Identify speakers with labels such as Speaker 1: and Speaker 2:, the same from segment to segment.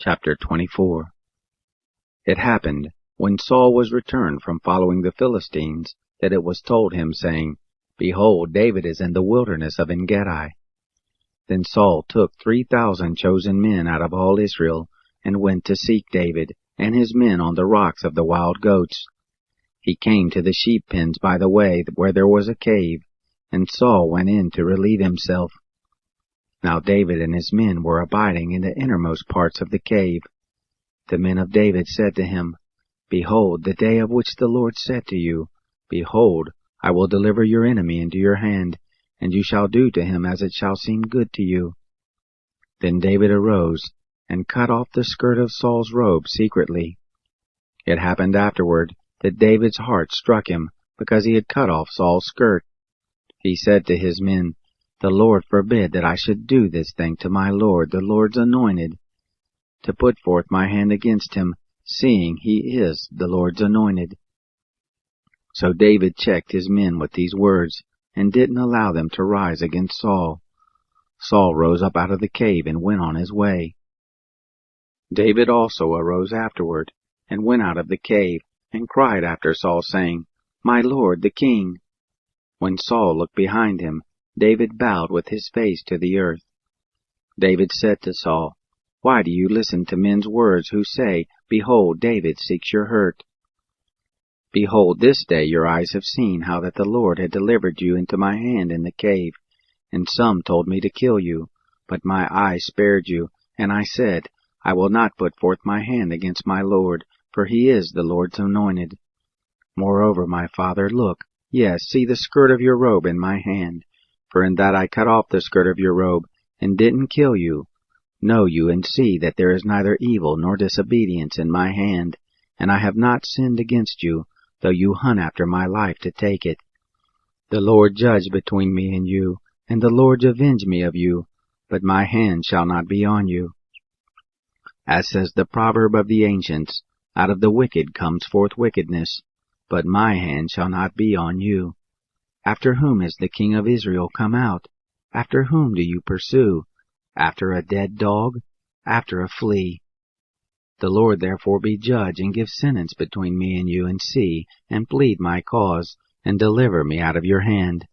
Speaker 1: Chapter 24. It happened, when Saul was returned from following the Philistines, that it was told him, saying, Behold, David is in the wilderness of En-gedi. Then Saul took 3,000 chosen men out of all Israel, and went to seek David and his men on the rocks of the wild goats. He came to the sheep pens by the way where there was a cave, and Saul went in to relieve himself. Now David and his men were abiding in the innermost parts of the cave. The men of David said to him, Behold, the day of which the Lord said to you, Behold, I will deliver your enemy into your hand, and you shall do to him as it shall seem good to you. Then David arose, and cut off the skirt of Saul's robe secretly. It happened afterward that David's heart struck him, because he had cut off Saul's skirt. He said to his men, The Lord forbid that I should do this thing to my Lord, the Lord's anointed, to put forth my hand against him, seeing he is the Lord's anointed. So David checked his men with these words, and didn't allow them to rise against Saul. Saul rose up out of the cave and went on his way. David also arose afterward, and went out of the cave, and cried after Saul, saying, My lord the king. When Saul looked behind him, David bowed with his face to the earth. David said to Saul, Why do you listen to men's words who say, Behold, David seeks your hurt? Behold, this day your eyes have seen how that the Lord had delivered you into my hand in the cave, and some told me to kill you, but my eyes spared you, and I said, I will not put forth my hand against my Lord, for he is the Lord's anointed. Moreover, my father, look, yes, see the skirt of your robe in my hand, for in that I cut off the skirt of your robe, and didn't kill you. Know you and see that there is neither evil nor disobedience in my hand, and I have not sinned against you, though you hunt after my life to take it. The Lord judge between me and you, and the Lord avenge me of you, but my hand shall not be on you. As says the proverb of the ancients, Out of the wicked comes forth wickedness, but my hand shall not be on you. After whom is the king of Israel come out? After whom do you pursue? After a dead dog? After a flea? The Lord therefore be judge, and give sentence between me and you, and see, and plead my cause, and deliver me out of your hand.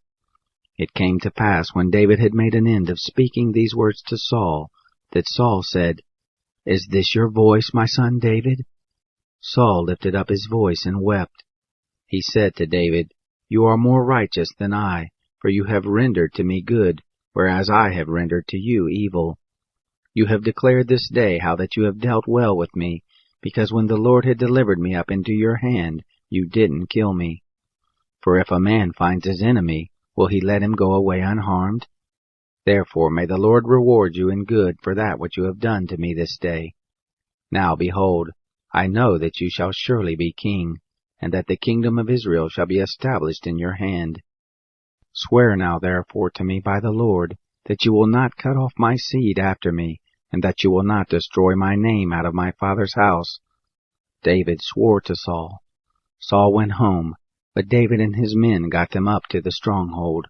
Speaker 1: It came to pass, when David had made an end of speaking these words to Saul, that Saul said, Is this your voice, my son David? Saul lifted up his voice and wept. He said to David, You are more righteous than I, for you have rendered to me good, whereas I have rendered to you evil. You have declared this day how that you have dealt well with me, because when the Lord had delivered me up into your hand, you didn't kill me. For if a man finds his enemy, will he let him go away unharmed? Therefore may the Lord reward you in good for that which you have done to me this day. Now behold, I know that you shall surely be king, and that the kingdom of Israel shall be established in your hand. Swear now therefore to me by the Lord, that you will not cut off my seed after me, and that you will not destroy my name out of my father's house. David swore to Saul. Saul went home, but David and his men got them up to the stronghold.